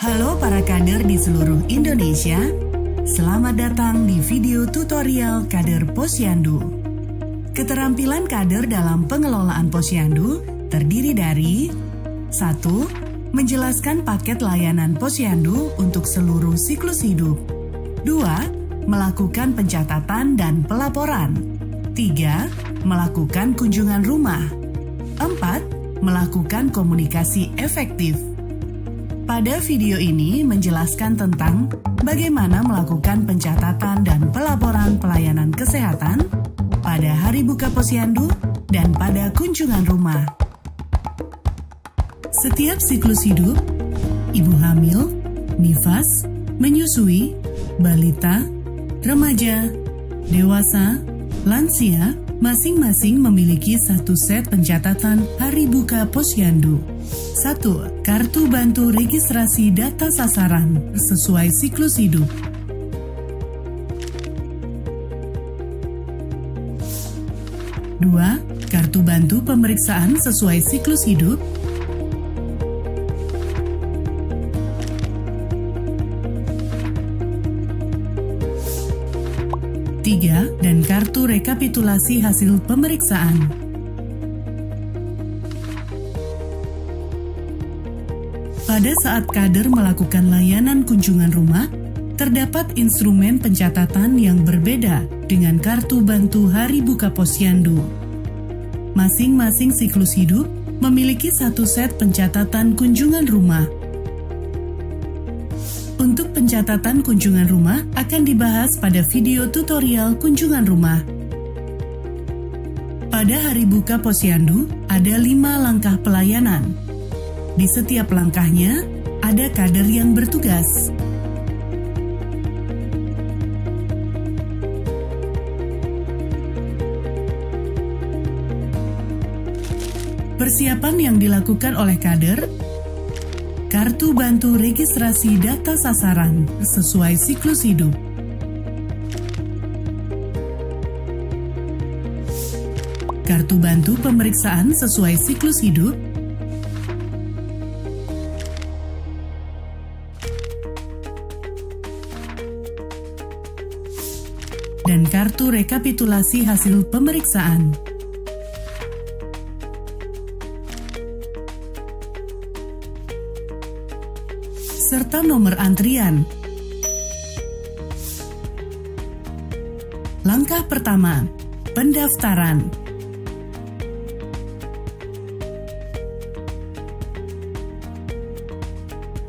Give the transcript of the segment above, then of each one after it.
Halo para kader di seluruh Indonesia, selamat datang di video tutorial Kader Posyandu. Keterampilan kader dalam pengelolaan Posyandu terdiri dari 1. Menjelaskan paket layanan Posyandu untuk seluruh siklus hidup. 2. Melakukan pencatatan dan pelaporan. 3. Melakukan kunjungan rumah. 4. Melakukan komunikasi efektif. Pada video ini menjelaskan tentang bagaimana melakukan pencatatan dan pelaporan pelayanan kesehatan pada hari buka Posyandu dan pada kunjungan rumah. Setiap siklus hidup, ibu hamil, nifas, menyusui, balita, remaja, dewasa, lansia, masing-masing memiliki satu set pencatatan hari buka Posyandu. 1. Kartu bantu registrasi data sasaran sesuai siklus hidup. 2. Kartu bantu pemeriksaan sesuai siklus hidup. 3. Dan kartu rekapitulasi hasil pemeriksaan. Pada saat kader melakukan layanan kunjungan rumah, terdapat instrumen pencatatan yang berbeda dengan kartu bantu hari buka Posyandu. Masing-masing siklus hidup memiliki satu set pencatatan kunjungan rumah. Untuk pencatatan kunjungan rumah akan dibahas pada video tutorial kunjungan rumah. Pada hari buka Posyandu ada 5 langkah pelayanan. Di setiap langkahnya, ada kader yang bertugas. Persiapan yang dilakukan oleh kader: kartu bantu registrasi data sasaran sesuai siklus hidup. Kartu bantu pemeriksaan sesuai siklus hidup. Dan kartu rekapitulasi hasil pemeriksaan. Serta nomor antrian. Langkah pertama, pendaftaran.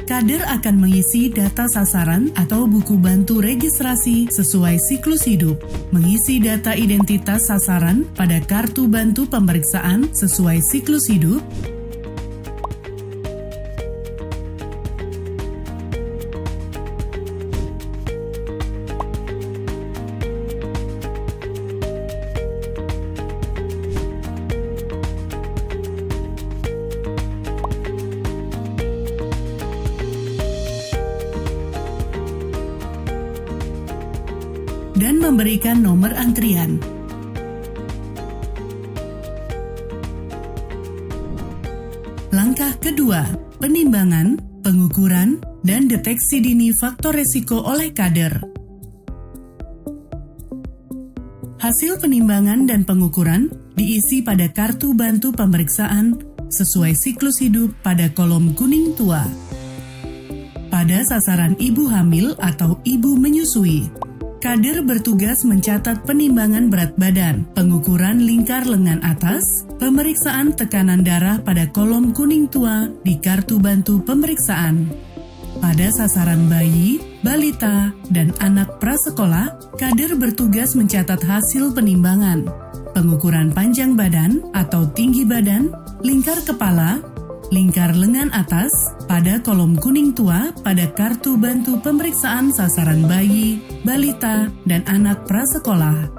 Kader akan mengisi data sasaran atau buku bantu registrasi sesuai siklus hidup, mengisi data identitas sasaran pada kartu bantu pemeriksaan sesuai siklus hidup, dan memberikan nomor antrian. Langkah kedua, penimbangan, pengukuran, dan deteksi dini faktor resiko oleh kader. Hasil penimbangan dan pengukuran diisi pada kartu bantu pemeriksaan sesuai siklus hidup pada kolom kuning tua. Pada sasaran ibu hamil atau ibu menyusui, kader bertugas mencatat penimbangan berat badan, pengukuran lingkar lengan atas, pemeriksaan tekanan darah pada kolom kuning tua di kartu bantu pemeriksaan. Pada sasaran bayi, balita, dan anak prasekolah, kader bertugas mencatat hasil penimbangan, pengukuran panjang badan atau tinggi badan, lingkar kepala, lingkar lengan atas pada kolom kuning tua pada kartu bantu pemeriksaan sasaran bayi, balita, dan anak prasekolah.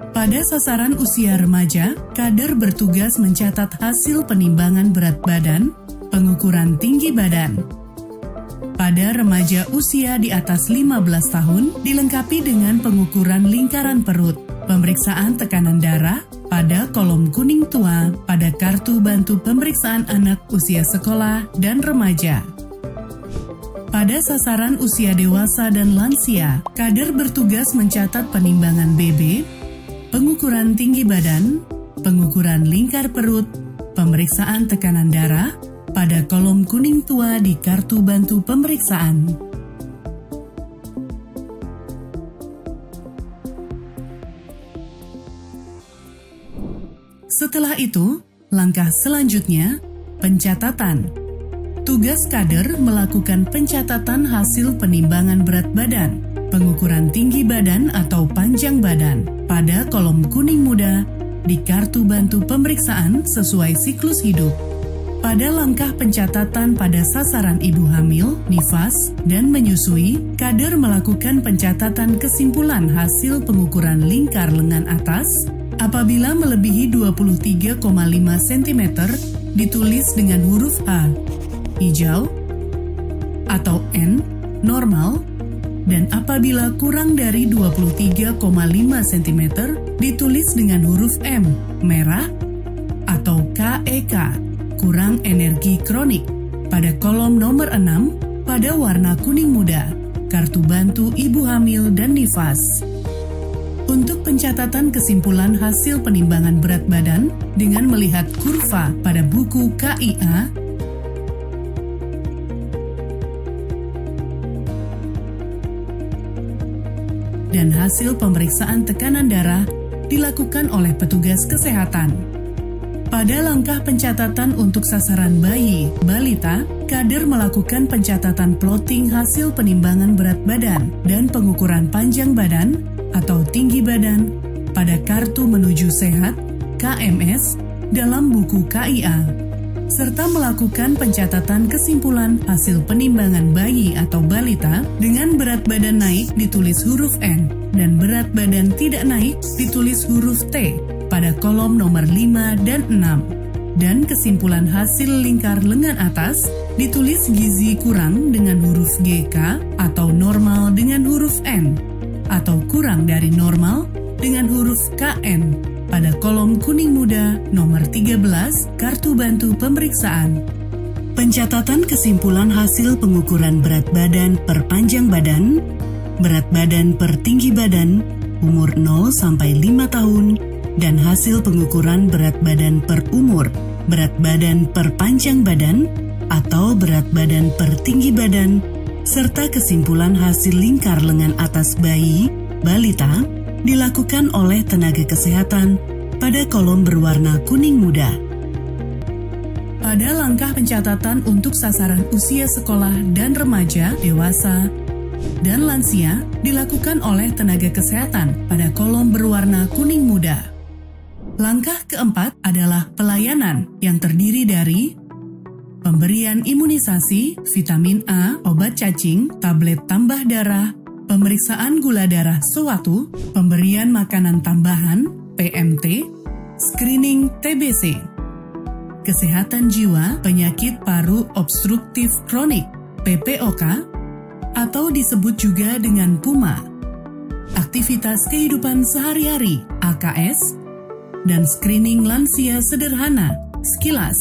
Pada sasaran usia remaja, kader bertugas mencatat hasil penimbangan berat badan, pengukuran tinggi badan. Pada remaja usia di atas 15 tahun, dilengkapi dengan pengukuran lingkaran perut, pemeriksaan tekanan darah, pada kolom kuning tua pada kartu bantu pemeriksaan anak usia sekolah dan remaja. Pada sasaran usia dewasa dan lansia, kader bertugas mencatat penimbangan BB, pengukuran tinggi badan, pengukuran lingkar perut, pemeriksaan tekanan darah pada kolom kuning tua di kartu bantu pemeriksaan. Setelah itu, langkah selanjutnya, pencatatan. Tugas kader melakukan pencatatan hasil penimbangan berat badan, pengukuran tinggi badan atau panjang badan pada kolom kuning muda di kartu bantu pemeriksaan sesuai siklus hidup. Pada langkah pencatatan pada sasaran ibu hamil, nifas, dan menyusui, kader melakukan pencatatan kesimpulan hasil pengukuran lingkar lengan atas apabila melebihi 23,5 cm ditulis dengan huruf H, hijau, atau N, normal, dan apabila kurang dari 23,5 cm ditulis dengan huruf M, merah, atau KEK, kurang energi kronik, pada kolom nomor 6 pada warna kuning muda, kartu bantu ibu hamil dan nifas. Untuk pencatatan kesimpulan hasil penimbangan berat badan dengan melihat kurva pada buku KIA, dan hasil pemeriksaan tekanan darah dilakukan oleh petugas kesehatan. Pada langkah pencatatan untuk sasaran bayi, balita, kader melakukan pencatatan plotting hasil penimbangan berat badan dan pengukuran panjang badan atau tinggi badan pada kartu menuju sehat, KMS, dalam buku KIA, serta melakukan pencatatan kesimpulan hasil penimbangan bayi atau balita dengan berat badan naik ditulis huruf N dan berat badan tidak naik ditulis huruf T pada kolom nomor 5 dan 6, dan kesimpulan hasil lingkar lengan atas ditulis gizi kurang dengan huruf GK atau normal dengan huruf N, atau kurang dari normal dengan huruf KN pada kolom kuning muda nomor 13 kartu bantu pemeriksaan. Pencatatan kesimpulan hasil pengukuran berat badan per panjang badan, berat badan per tinggi badan, umur 0 sampai 5 tahun, dan hasil pengukuran berat badan per umur, berat badan per panjang badan, atau berat badan per tinggi badan, serta kesimpulan hasil lingkar lengan atas bayi, balita, dilakukan oleh tenaga kesehatan pada kolom berwarna kuning muda. Pada langkah pencatatan untuk sasaran usia sekolah dan remaja, dewasa, dan lansia dilakukan oleh tenaga kesehatan pada kolom berwarna kuning muda. Langkah keempat adalah pelayanan yang terdiri dari pemberian imunisasi, vitamin A, obat cacing, tablet tambah darah, pemeriksaan gula darah sewaktu, pemberian makanan tambahan, PMT, screening TBC, kesehatan jiwa, penyakit paru obstruktif kronik, PPOK, atau disebut juga dengan PUMA, aktivitas kehidupan sehari-hari, AKS, dan screening lansia sederhana, SKILAS.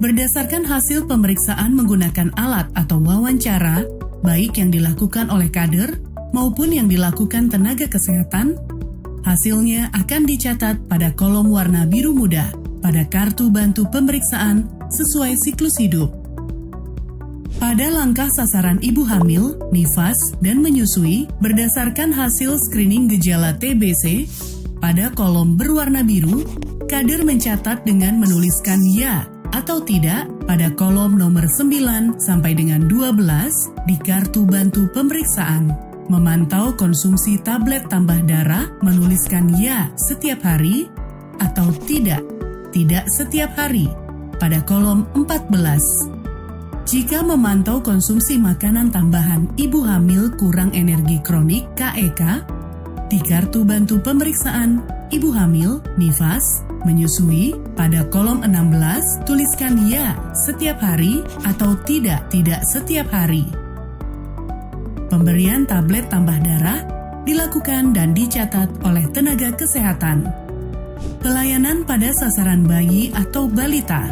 Berdasarkan hasil pemeriksaan menggunakan alat atau wawancara, baik yang dilakukan oleh kader maupun yang dilakukan tenaga kesehatan, hasilnya akan dicatat pada kolom warna biru muda pada kartu bantu pemeriksaan sesuai siklus hidup. Pada langkah sasaran ibu hamil, nifas, dan menyusui berdasarkan hasil screening gejala TBC, pada kolom berwarna biru, kader mencatat dengan menuliskan ya atau tidak pada kolom nomor 9 sampai dengan 12 di kartu bantu pemeriksaan. Memantau konsumsi tablet tambah darah, menuliskan ya setiap hari atau tidak setiap hari pada kolom 14. Jika memantau konsumsi makanan tambahan ibu hamil kurang energi kronik KEK, di kartu bantu pemeriksaan ibu hamil, nifas, menyusui, pada kolom 16 tuliskan ya setiap hari atau tidak setiap hari. Pemberian tablet tambah darah dilakukan dan dicatat oleh tenaga kesehatan. Pelayanan pada sasaran bayi atau balita.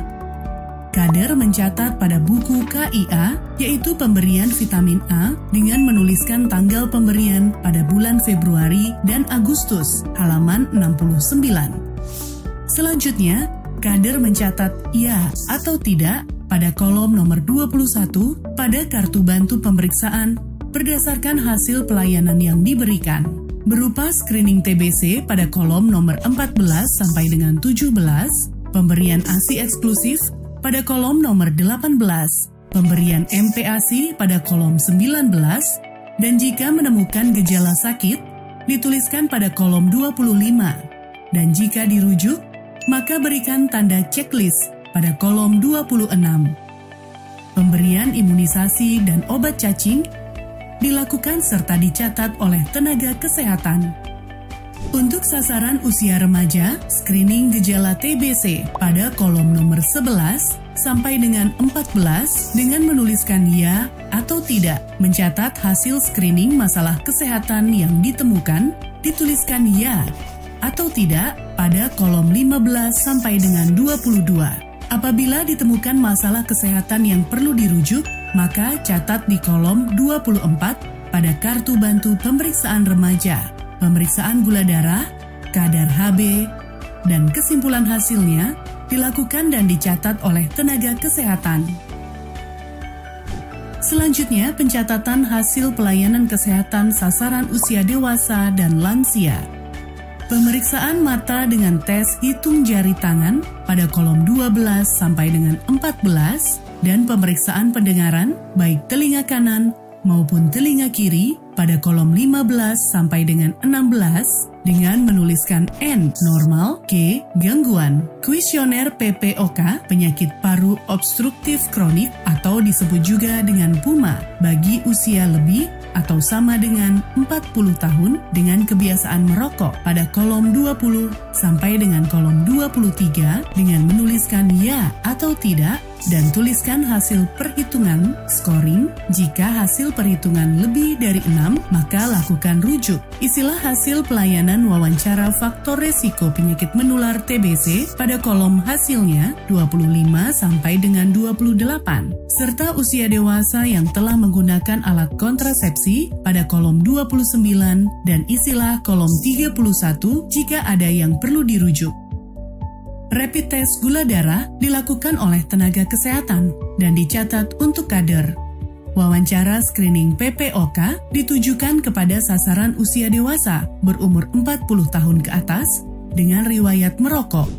kader mencatat pada buku KIA, yaitu pemberian vitamin A, dengan menuliskan tanggal pemberian pada bulan Februari dan Agustus, halaman 69. Selanjutnya, kader mencatat ya atau tidak pada kolom nomor 21 pada kartu bantu pemeriksaan berdasarkan hasil pelayanan yang diberikan, berupa screening TBC pada kolom nomor 14 sampai dengan 17, pemberian ASI eksklusif pada kolom nomor 18, pemberian MPASI pada kolom 19, dan jika menemukan gejala sakit, dituliskan pada kolom 25, dan jika dirujuk, maka berikan tanda checklist pada kolom 26. Pemberian imunisasi dan obat cacing dilakukan serta dicatat oleh tenaga kesehatan. Untuk sasaran usia remaja, screening gejala TBC pada kolom nomor 11 sampai dengan 14 dengan menuliskan ya atau tidak. Mencatat hasil screening masalah kesehatan yang ditemukan, dituliskan ya atau tidak pada kolom 15 sampai dengan 22. Apabila ditemukan masalah kesehatan yang perlu dirujuk, maka catat di kolom 24 pada kartu bantu pemeriksaan remaja, pemeriksaan gula darah, kadar HB, dan kesimpulan hasilnya dilakukan dan dicatat oleh tenaga kesehatan. Selanjutnya, pencatatan hasil pelayanan kesehatan sasaran usia dewasa dan lansia. Pemeriksaan mata dengan tes hitung jari tangan pada kolom 12 sampai dengan 14 dan pemeriksaan pendengaran baik telinga kanan maupun telinga kiri pada kolom 15 sampai dengan 16 dengan menuliskan N normal, K gangguan. Kuesioner PPOK penyakit paru obstruktif kronik atau disebut juga dengan PUMA bagi usia lebih atau sama dengan 40 tahun dengan kebiasaan merokok pada kolom 20 sampai dengan kolom 23 dengan menuliskan ya atau tidak dan tuliskan hasil perhitungan scoring. Jika hasil perhitungan lebih dari 6, maka lakukan rujuk. Isilah hasil pelayanan wawancara faktor resiko penyakit menular TBC pada kolom hasilnya 25 sampai dengan 28, serta usia dewasa yang telah menggunakan alat kontrasepsi pada kolom 29 dan isilah kolom 31 jika ada yang perlu dirujuk. Rapid test gula darah dilakukan oleh tenaga kesehatan dan dicatat untuk kader. Wawancara screening PPOK ditujukan kepada sasaran usia dewasa berumur 40 tahun ke atas dengan riwayat merokok.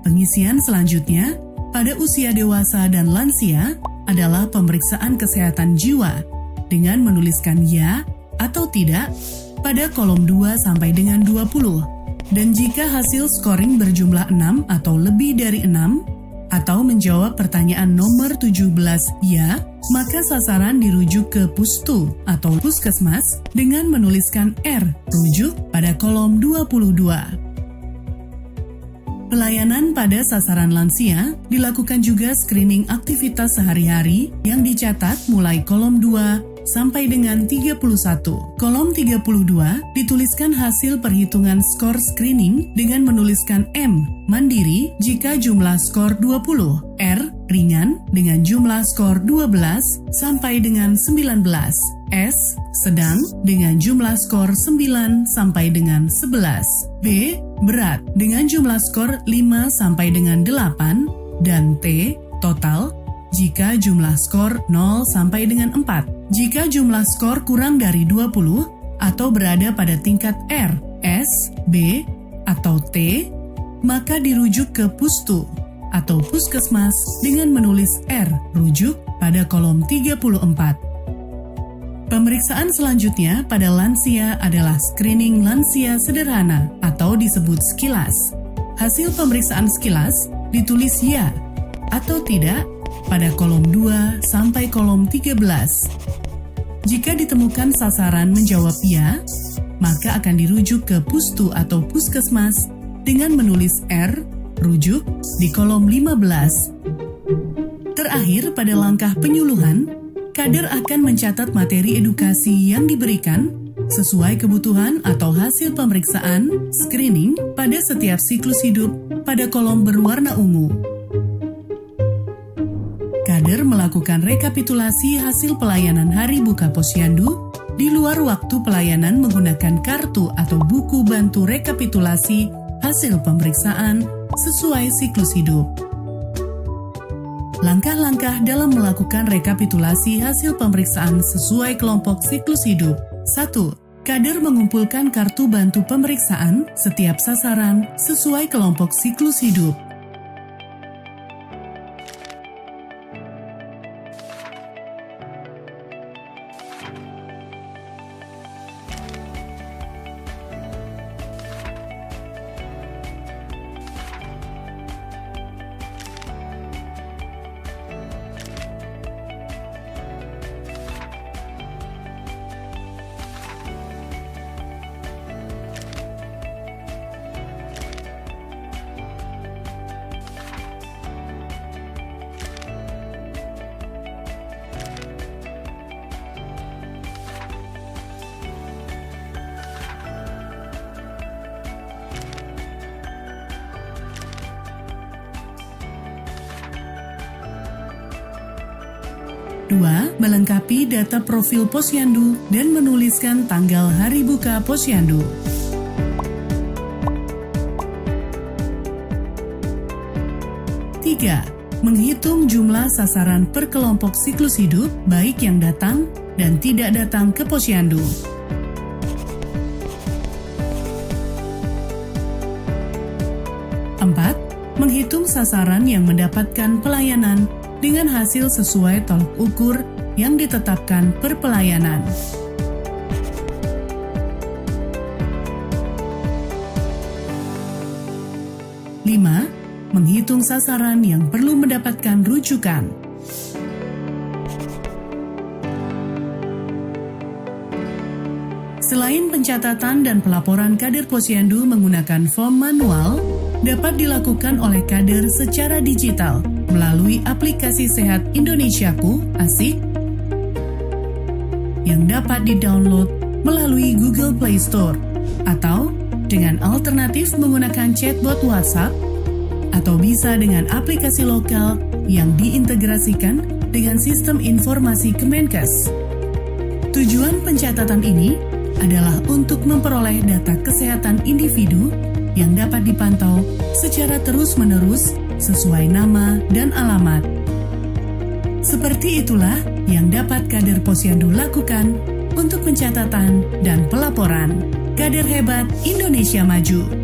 Pengisian selanjutnya pada usia dewasa dan lansia adalah pemeriksaan kesehatan jiwa dengan menuliskan ya atau tidak pada kolom 2 sampai dengan 20. Dan jika hasil scoring berjumlah 6 atau lebih dari 6, atau menjawab pertanyaan nomor 17 ya, maka sasaran dirujuk ke Pustu atau Puskesmas dengan menuliskan R, rujuk pada kolom 22. Pelayanan pada sasaran lansia dilakukan juga screening aktivitas sehari-hari yang dicatat mulai kolom 2 sampai dengan 31. Kolom 32 dituliskan hasil perhitungan skor screening dengan menuliskan M, mandiri jika jumlah skor 20, R, ringan dengan jumlah skor 12 sampai dengan 19, S, sedang dengan jumlah skor 9 sampai dengan 11, B, berat dengan jumlah skor 5 sampai dengan 8, dan T, total jika jumlah skor 0 sampai dengan 4. Jika jumlah skor kurang dari 20 atau berada pada tingkat R, S, B, atau T, maka dirujuk ke Pustu atau Puskesmas dengan menulis R, rujuk pada kolom 34. Pemeriksaan selanjutnya pada lansia adalah screening lansia sederhana atau disebut sekilas. Hasil pemeriksaan sekilas ditulis ya atau tidak pada kolom 2 sampai kolom 13. Jika ditemukan sasaran menjawab ya, maka akan dirujuk ke Pustu atau Puskesmas dengan menulis R, rujuk di kolom 15. Terakhir, pada langkah penyuluhan, kader akan mencatat materi edukasi yang diberikan sesuai kebutuhan atau hasil pemeriksaan screening pada setiap siklus hidup pada kolom berwarna ungu. kader melakukan rekapitulasi hasil pelayanan Hari Buka Posyandu di luar waktu pelayanan menggunakan kartu atau buku bantu rekapitulasi hasil pemeriksaan sesuai siklus hidup. Langkah-langkah dalam melakukan rekapitulasi hasil pemeriksaan sesuai kelompok siklus hidup. 1. Kader mengumpulkan kartu bantu pemeriksaan setiap sasaran sesuai kelompok siklus hidup. 2. Melengkapi data profil posyandu dan menuliskan tanggal Hari Buka Posyandu. 3. Menghitung jumlah sasaran per kelompok siklus hidup, baik yang datang dan tidak datang ke posyandu. 4. Menghitung sasaran yang mendapatkan pelayanan dengan hasil sesuai tolok ukur yang ditetapkan per pelayanan. 5. Menghitung sasaran yang perlu mendapatkan rujukan. 6. Selain pencatatan dan pelaporan kader posyandu menggunakan form manual, dapat dilakukan oleh kader secara digital melalui aplikasi Sehat Indonesiaku (ASIK) yang dapat di-download melalui Google Play Store atau dengan alternatif menggunakan chatbot WhatsApp atau bisa dengan aplikasi lokal yang diintegrasikan dengan sistem informasi Kemenkes. Tujuan pencatatan ini adalah untuk memperoleh data kesehatan individu yang dapat dipantau secara terus-menerus sesuai nama dan alamat. Seperti itulah yang dapat kader posyandu lakukan untuk pencatatan dan pelaporan. Kader hebat Indonesia Maju.